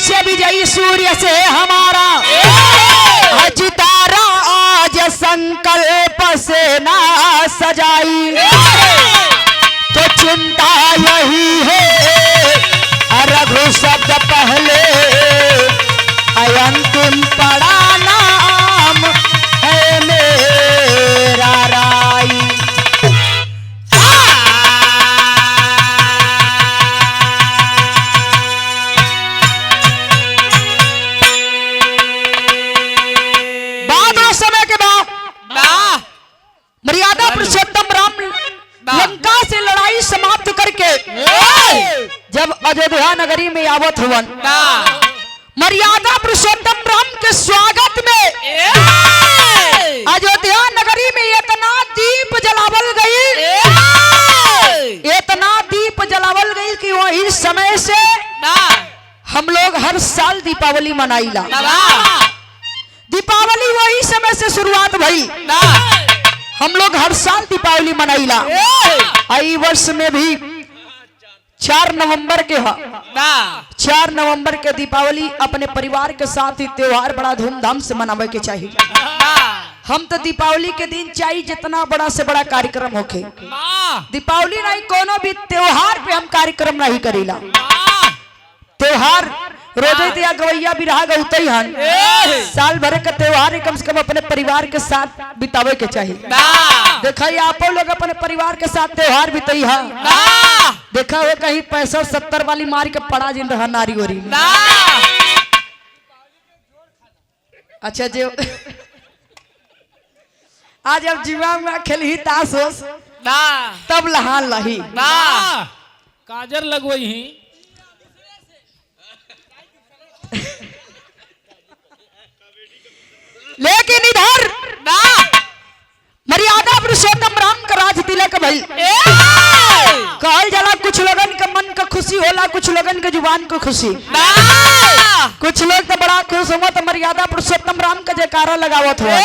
से विजयी सूर्य से हमारा अजितारा आज संकल्प से ना सजाई तो चिंता यही है रघु शब्द पहले अंतिम पड़ा नाम है मेरा राई। समय के बाद मर्यादा पुरुषोत्तम राम लंका से लड़ाई समाप्त करके जब अयोध्या नगरी में आवत हुवन मर्यादा पुरुषोत्तम राम के स्वागत में अयोध्या नगरी में इतना दीप जलावल गई कि वही समय से हम लोग हर साल दीपावली मनाइला। दीपावली वही समय से शुरुआत भई, हम लोग हर साल दीपावली मनाइला। आई वर्ष में भी 4 नवंबर के 4 नवंबर के दीपावली अपने परिवार के साथ ही त्योहार बड़ा धूमधाम से मनावे के चाहिए। हम तो दीपावली के दिन चाहिए जितना बड़ा से बड़ा कार्यक्रम होके, दीपावली नहीं कोनो भी त्योहार पे हम कार्यक्रम नहीं करीला। त्योहार रोजे दिया गवैया बिरहा गौतई हन, साल भर का त्योहार कम से कम अपने परिवार के साथ बितावे के चाहिए। देखा आप लोग अपने परिवार के साथ त्योहार बिताई है, देखा हो कहीं 65-70 वाली मार के पड़ा जिन रहा नारी ओरी। अच्छा जो आज अब जीवा में खेली ताश तब लहान लही काजर लगवई ही लेकिन इधर मर्यादा पुरुषोत्तम राम का राज तिलक भई। कहल जाला कुछ लोगन के मन का खुशी होला, कुछ लोगन के जुबान को खुशी। कुछ लोग तो बड़ा खुश हुआ तो मर्यादा पुरुषोत्तम राम का जयकारा लगावत हुआ,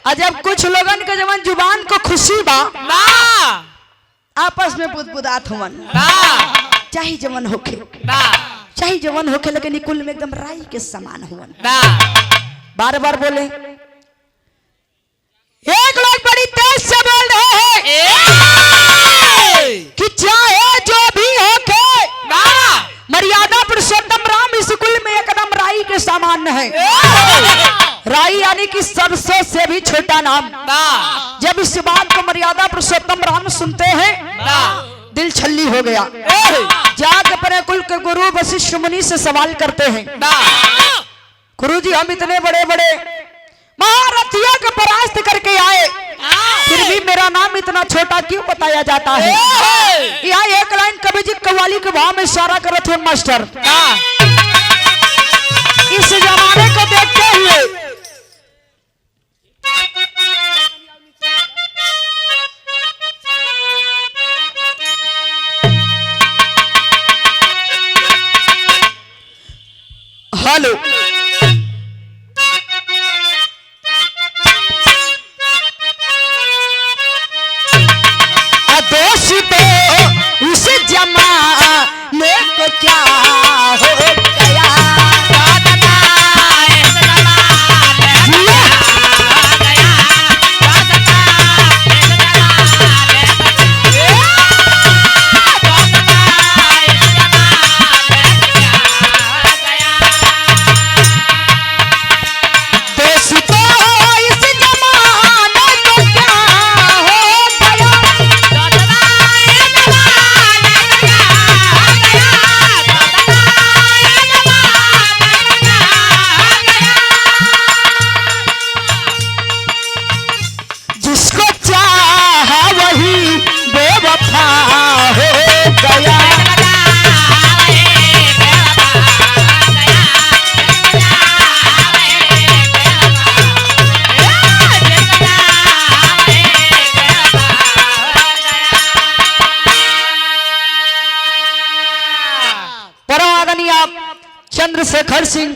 और जब कुछ लोगन के जवन जुबान को खुशी बा आपस में बुदबुदात हुवन। चाहे जवन होके लेकिन कुल में एकदम राई के समान हुवन। बार बार बोले, एक लोग बड़ी तेज से बोल रहे हैं कि चाहे जो भी होके मर्यादा पुरुषोत्तम राम इस कुल में एकदम राई के समान है। राई यानी कि सरसों से भी छोटा नाम। जब इस बात को मर्यादा पुरुषोत्तम राम सुनते हैं दिल छल्ली हो गया। जाकर अपने कुल के गुरु वशिष्ठ मुनि से सवाल करते हैं, गुरु जी हम इतने बड़े बड़े महारथियों को परास्त करके आए, फिर भी मेरा नाम इतना छोटा क्यों बताया जाता है? यहाँ एक लाइन कवि जी कव्वाली के भाव में इशारा करत हो मास्टर। इस जमाने को देखते हुए हेलो दोष तो उस जमाने को क्या हो गया। चंद्रशेखर सिंह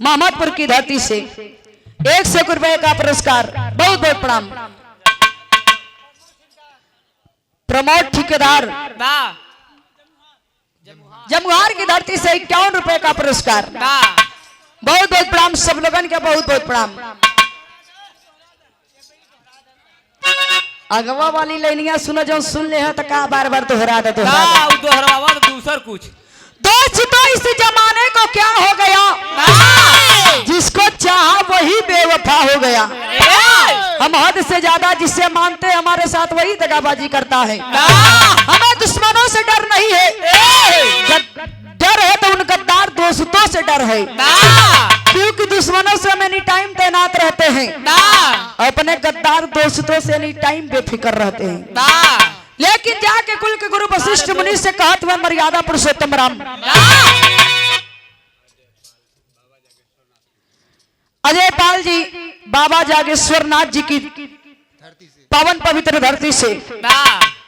मोहम्मदपुर की धरती से 100 रुपए का पुरस्कार, बहुत बहुत प्रणाम। प्रमोद ठेकेदार जमुहार की धरती से 51 रुपए का पुरस्कार। बहुत बहुत प्रणाम सब लोगन के, बहुत बहुत प्रणाम। अगवा वाली लाइनिया सुनो, जो सुन ले हो तो का बार बार दोहरा दे दोहरावा दूसर कुछ। दोस्तों इस जमाने को क्या हो गया, जिसको चाहा वही बेवफा हो गया। हम हद से ज्यादा जिससे मानते हैं हमारे साथ वही दगाबाजी करता है। हमें दुश्मनों से डर नहीं है, डर है तो उन गद्दार दोस्तों से डर है, क्योंकि दुश्मनों से हम एनी टाइम तैनात रहते हैं, अपने गद्दार दोस्तों से एनी टाइम बेफिक्र रहते हैं। लेकिन जाके कुल के गुरु वशिष्ठ मुनि से कहत हुए मर्यादा पुरुषोत्तम राम अजय पाल जी बाबा जागेश्वर नाथ जी की पावन पवित्र धरती से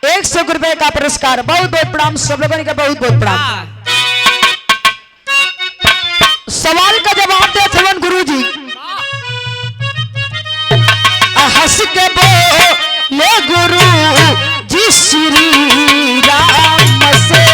100 रुपए का पुरस्कार। बहुत बहुत प्रणाम सब लोगों का, बहुत बहुत प्रणाम। सवाल का जवाब देते हुए गुरु जी हंस के बोले गुरु जी श्री राम से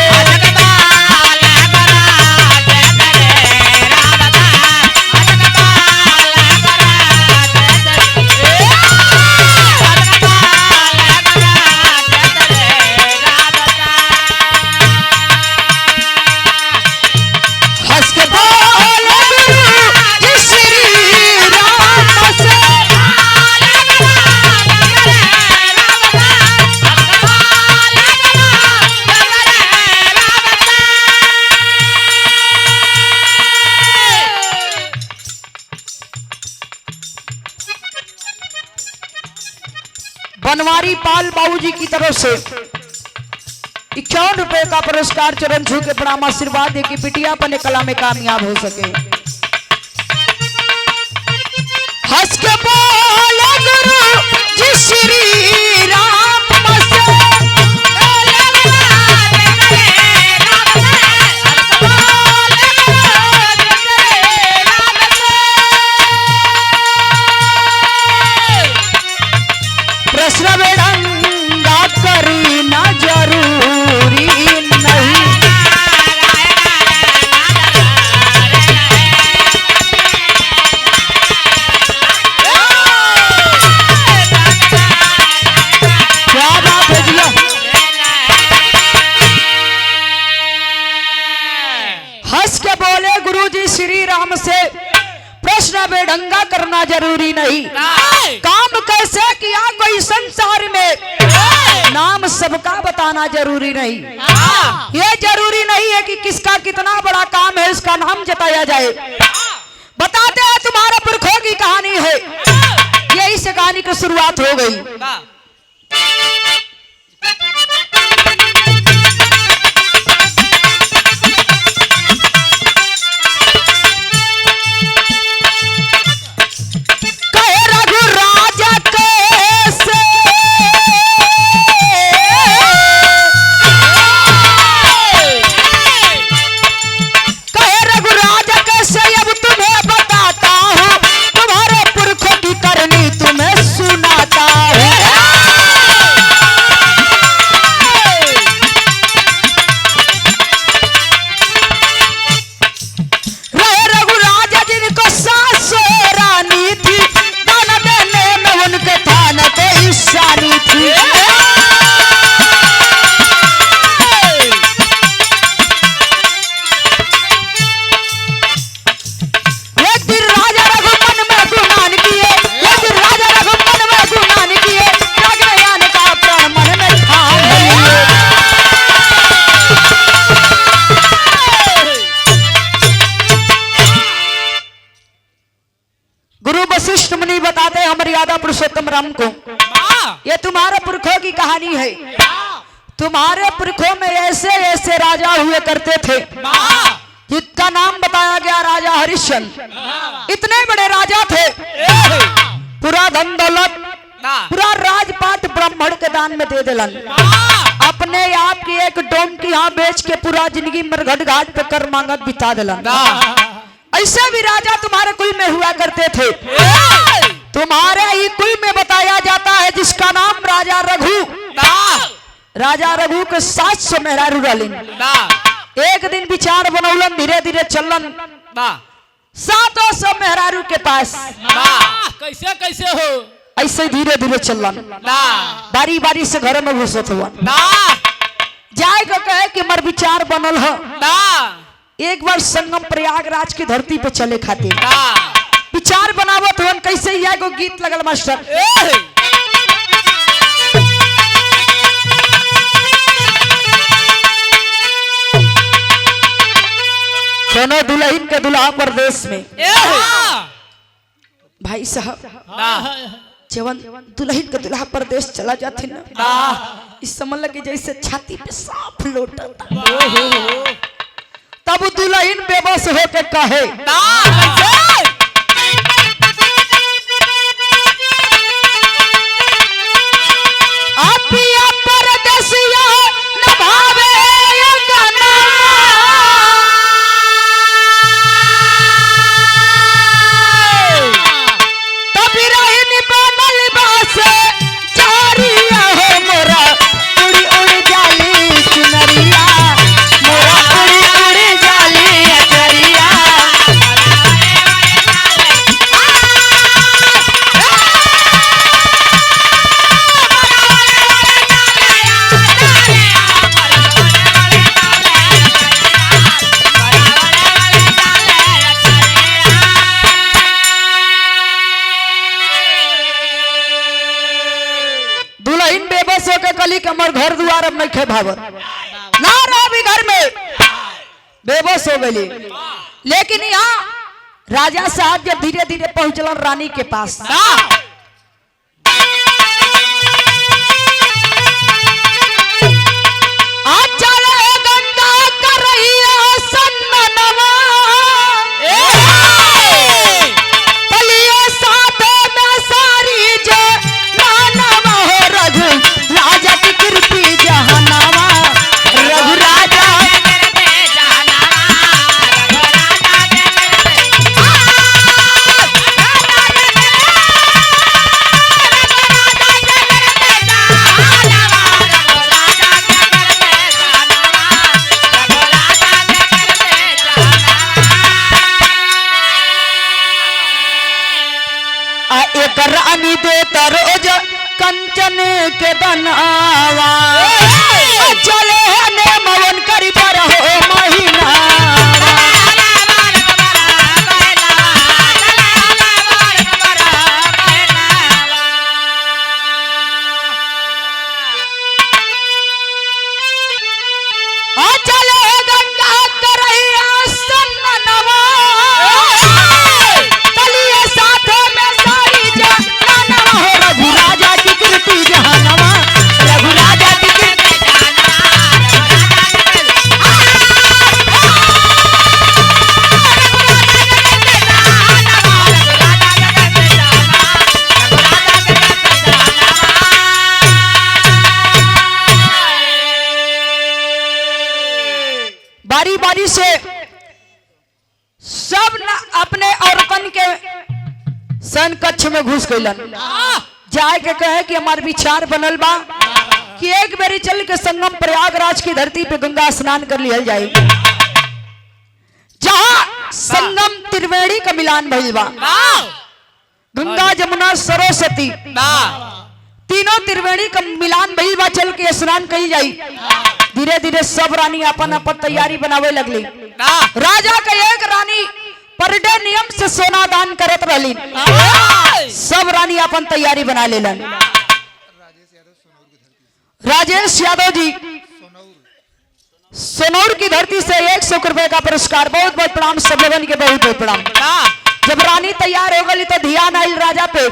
बनवारी पाल बाबूजी की तरफ से 51 रुपए का पुरस्कार। चरण छू के प्रणाम, आशीर्वाद दे कि बिटिया अपने कला में कामयाब हो सके। हंस के बोले गुरु जी श्री राम से प्रश्न बेढंगा करी ना जरूरी नहीं। क्या बात है जी, हंस के बोले गुरु जी श्री राम से प्रश्न बेढंगा करना जरूरी नहीं। काम कैसे किया कोई संसार में, नाम सबका बताना जरूरी नहीं। ये जरूरी नहीं है कि किसका कितना बड़ा काम है उसका नाम जताया जाए। बताते हैं तुम्हारे पुरखों की कहानी है, यही से कहानी की शुरुआत हो गई। वशिष्ठ मुनि बताते हैं मर्यादा पुरुषोत्तम राम को, ये तुम्हारे पुरखों की कहानी है। तुम्हारे पुरखों में ऐसे ऐसे राजा हुए करते थे जिसका नाम बताया गया राजा हरिश्चंद्र। इतने बड़े राजा थे, पूरा धन दौलत पूरा राजपाट ब्राह्मण के दान में दे दिलन। अपने आप की एक डोम की यहाँ बेच के पूरा जिंदगी मरघट घाट पे कर मांगत बिता दिलन। ऐसे भी राजा तुम्हारे कुल में हुआ करते थे। तुम्हारे ही कुल में बताया जाता है जिसका नाम राजा रघु। राजा रघु के 700 मेहरारू रलिन। एक दिन विचार बनौलन, धीरे धीरे चलन सातों सब मेहरारू के पास। कैसे कैसे हो? ऐसे धीरे धीरे चलन, बारी बारी से घर में घुसत हुआ जाए को कहे कि मर विचार बनल हो एक बार संगम प्रयागराज की धरती पे चले खातिर विचार बनावत हुआ। कैसे ही एगो गीत लगल मास्टर, दोनों दुल्हन के दुल्हा प्रदेश में भाई साहब जवन दुल्हन के दुल्हा प्रदेश चला जाते ना इस समझ लगे जैसे छाती पे सांप लोटा। तब दुल्हन बेबस होके कहे आपिया परदेसिया न भावे गाना तभी रहनी बनल बास जारिया हो मोरा उड़ी उड़ी जाली चुनरिया मोरा उड़ी उड़ी जाली अचरिया। दुल्हन बेबस होकर कली कमर घर द्वार अब नहीं खे भावत ना रहा भी घर में बेबस हो गई। लेकिन यहाँ राजा साहब जब धीरे धीरे पहुंचल रानी के पास रानी दे तरोज कंचन के बनावा चले ने मवन करी पर हो महीना चले गंगा करैया सन्नवा तलिए साथ में सारी जहानवा हो रघु राजा की कीर्ति जहानवा रघु राजा की कीर्ति बारी बारी से सब न अपने औरतन के सन कक्ष में घुस गइलन जाए के कहे कि हमार विचार बनल बा कि एक बेरी चल के संगम प्रयागराज की धरती पे गंगा स्नान कर लिया जाए जहां संगम त्रिवेणी का मिलान भइल बा। गंगा जमुना सरस्वती तीनों त्रिवेणी का मिलान भइल बा, चल के स्नान कई जाई। धीरे धीरे सब रानी अपन अपन तैयारी बनावे लगली। राजा का एक रानी पर डे नियम से सोना दान करत रहली, सब रानी अपन तैयारी बना लेलन। राजेश यादव जी सोनौर की धरती से 100 रुपए का पुरस्कार, बहुत बहुत प्रणाम सब लोगन के, बहुत बहुत प्रणाम। जब रानी तैयार हो गई तो ध्यान आयल राजा पे,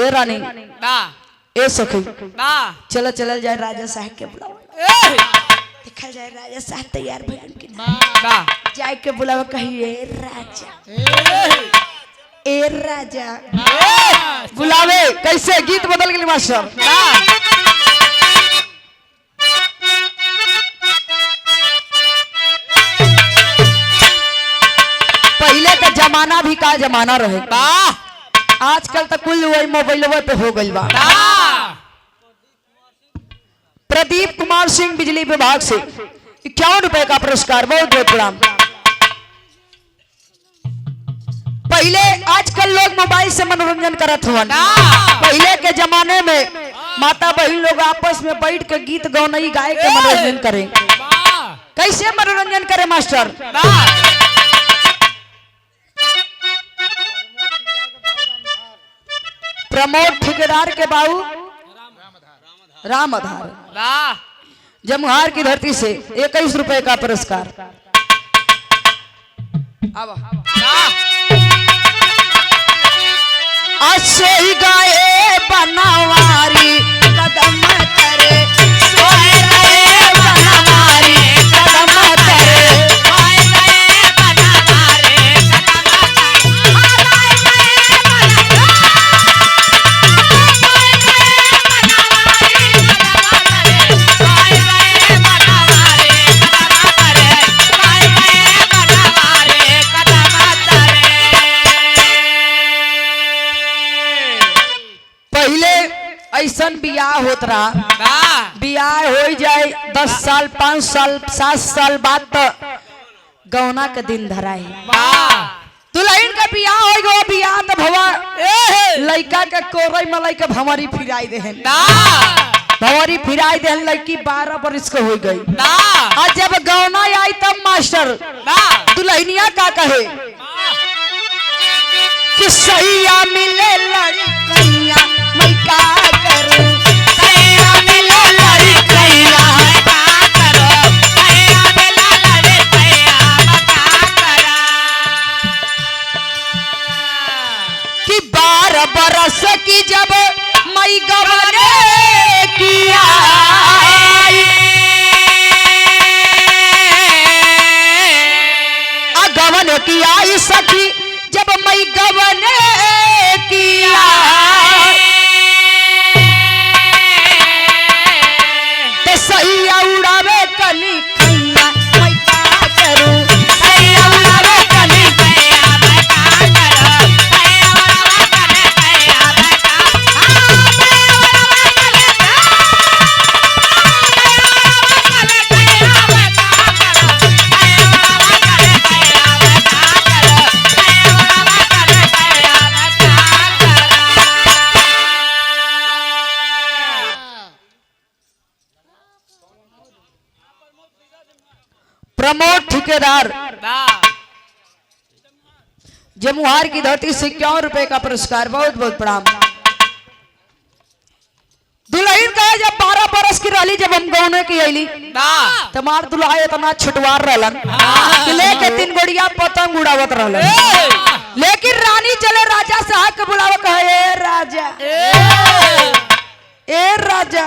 ए रानी ए सखी चलो चलल जाए राजा साहब के बुलाओ, देखा जाए राजा साहब तैयार भइल कि ना। जाए के बुलावा कहिए राजा ए राजा बुलावे। कैसे गीत बदल गई मास्टर। पहले का जमाना भी का जमाना रहे, आजकल तो कुल वही मोबाइल पे हो गई बा। प्रदीप कुमार सिंह बिजली विभाग से ₹51 का पुरस्कार, बहुत बहुत प्रणाम। पहले आजकल लोग मोबाइल से मनोरंजन करत हुआ, पहले के जमाने में माता बहन लोग आपस में बैठ के गीत गौनई गाय के मनोरंजन करें। कैसे मनोरंजन करे मास्टर? प्रमोद ठेकेदार के बाबू राम आधार जमुहार की धरती से ₹21 का पुरस्कार। अच्छे गाए बनवारी कदम करे, सोए गए बनवारी कदम करे, ऐसन बियाह होत रहा, बियाह हो जाए 10 साल 5 साल 7 साल बाद तो गौना के दिन धराई, दुल्हन का बियाह हो गयो, बियाह तो भवा लड़का के कोरई मलाई के भंवरी फिराई देहन, भंवरी फिराई देहन, लड़की 12 बरस के हो गई। और जब गौना आई तब मास्टर दुल्हनिया का कहे कि सैया मिले लड़कैया मैं का करूं, सैया मिले लड़कैया मैं का करूं, सैया मिले लड़कैया मैं का करूं। कि 12 बरस की जब मैं गवने किया, गवन किया सखी जब मैं गवने किया, तो सैया उड़ावे कली खैया मैं का करूं, सैया उड़ावे कली खैया मैं का करूं, सैया उड़ावे कली खैया मैं का प्रमोद ठेकेदार जमुहार की धरती से ₹51 का पुरस्कार, बहुत बहुत प्रणाम। दुल्हन का जब 12 बरस की रही, जब हम गौने की अली तुम्हार दुल्हा इतना छुटवार रहलन कि लेके 3 गोड़िया पतंग उड़ावत रहलन, लेकिन रानी चले राजा से हक बुलावे कहे ए राजा, ए राजा,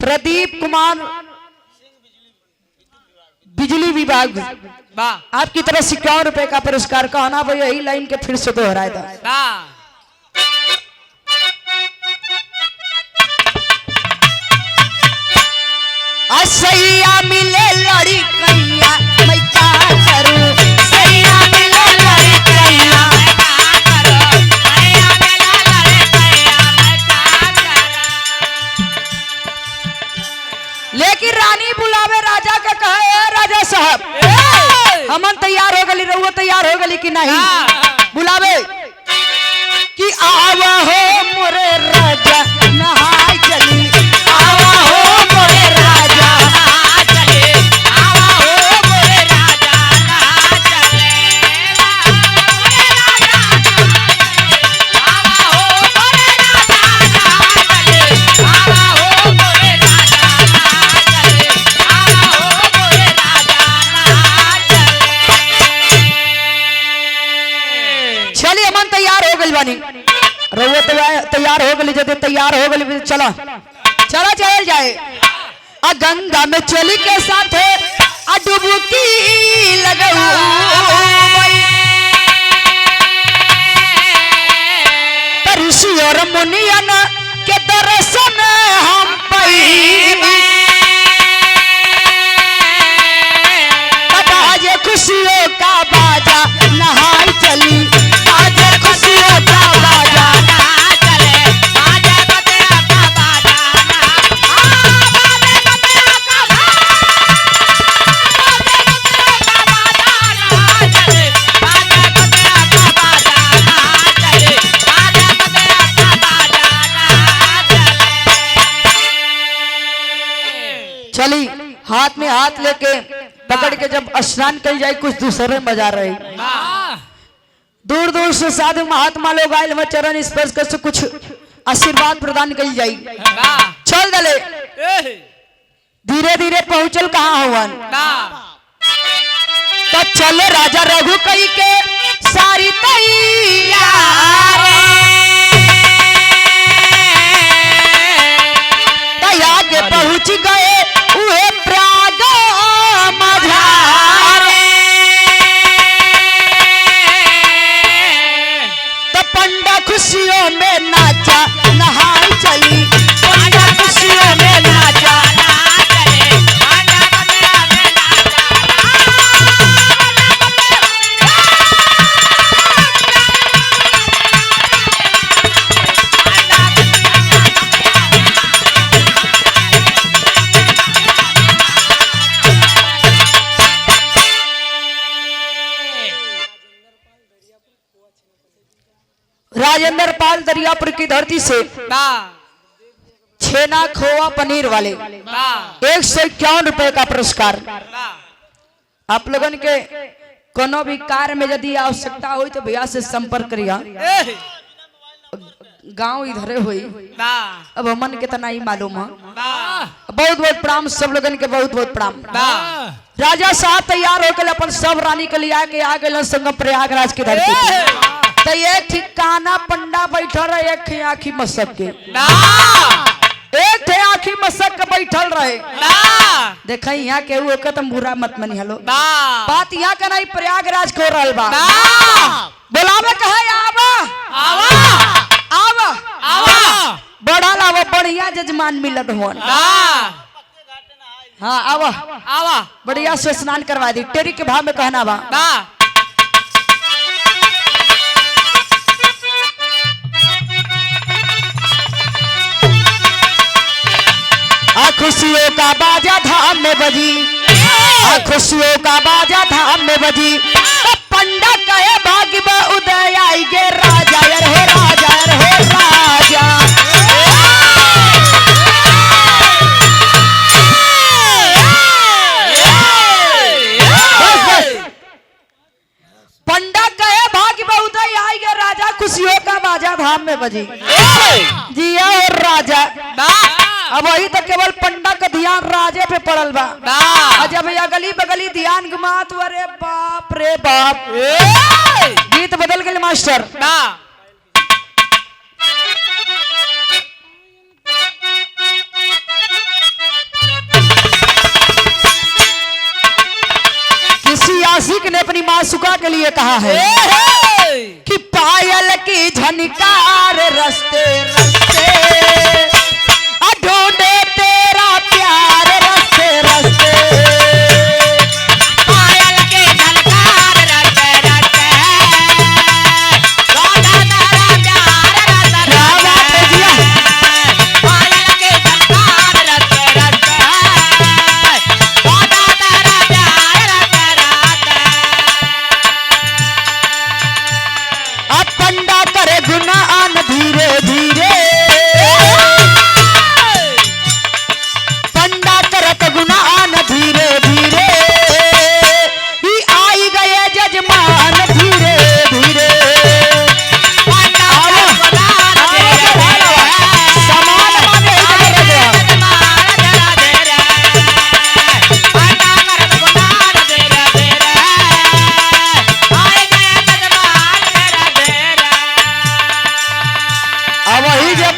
प्रदीप कुमार बिजली विभाग आपकी तरफ से ₹51 का पुरस्कार। कहना भाई यही लाइन के फिर से दोहराए था। सैया मिले लड़ी कैया मैं का करूं, सैया मिले लड़ी कैया मैं का करूं, सैया मिले लड़ी कैया मैं का करूं। लेकिन रानी बुलावे राजा का कहे राजा साहब हमन तैयार हो गली, रहुआ तैयार हो गली कि नहीं? बुलावे कि आवा हो मोरे राजा नहाय चली, आवा हो मोरे राजा नहाय चली, आवा हो मोरे राजा नहाय चले, आवा हो मोरे राजा नहाय चले, आवा हो मोरे राजा नहाय चले, आवा हो मोरे राजा नहाय चले। चलिए हमन तैयार हो गइल बानी, रहुआ तैयार हो गली, जब तैयार हो गली चला चला चल जाए। आ गंगा में चली के साथ आ डुबकी लगाऊ, ऋषि और मुनियन के दर्शन हम पाई, बाजे खुशियों का बाजा नहाई चली, बाजे खुशियों का बाजा नहाई हाथ लेके पकड़ के जब स्नान कर जाए कुछ दूसरे मजा रहे। दूर दूर से साधु महात्मा लोग आये वह चरण स्पर्श कर कुछ आशीर्वाद प्रदान कर जाई। चल दले धीरे धीरे पहुंचल कहाँ हुवन तो चले राजा रघु कई के सारी तैयारी आगे पहुंच गए उहे प्राग मझारे तो पंडा खुशियों में नाचा नहाई चली पंडा खुशियों में नाचा राजेंद्र पाल दरियापुर की धरती से छेना खोआ पनीर वाले 151 रुपए का पुरस्कार। आप लोगन के कोनो भी कार्य में यदि आवश्यकता हो तो भैया से संपर्क करिया। गांव इधरे हुई अब हमन के तना ही मालूम है। बहुत बहुत प्रणाम सब लोगन के बहुत बहुत प्रणाम। राजा साहब तैयार होकर अपन सब रानी के लिए आके आ गए संगम प्रयागराज की धरती पे। तो एक ठिकाना पंडा बैठल रहे एक आँखी मसक के एक थे आँखी मसक के बैठल रहे। देखा यहाँ के वो तुम बुरा मत मनी हलो बात यहाँ का नहीं प्रयागराज को रहल बा बोलावे कहे आवा आवा आवा बड़ा लावा बढ़िया जजमान मिलत हो। हाँ आवा आवा बढ़िया से स्नान करवा दी टेरी के भाव में कहना बा खुशियों का बाजा धाम में बजी खुशियों का बाजा धाम में बजी तो पंडा कहे भाग्य में उदय आई गे राजा यार हो राजा यार हो राजा पंडा कहे भाग्य में उदय आई गे राजा खुशियों का बाजा धाम में बजी जिया और राजा अब वही तो केवल पंडा का ध्यान राजे पे पड़ल बा। जब अगली बगली ध्यान घुमा तो अरे बाप रे बाप गीत बदल गए मास्टर। किसी आशिक ने अपनी मासूका के लिए कहा है कि पायल की झनकार रस्ते रस्ते ढूंढे तेरा प्यार रस्ते रस्ते पायल के झनकार रस्ते रस्ते राधा तेरा प्यार रस्ते रस्ते पायल के झनकार रस्ते रस्ते राधा तेरा प्यार रस्ते रस्ते अब पंडा करे गुनाह धीरे धीरे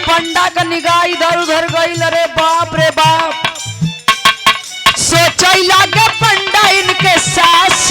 पंडा का निगाह इधर उधर गई अरे बाप रे बाप सोच लगे पंडा इनके सास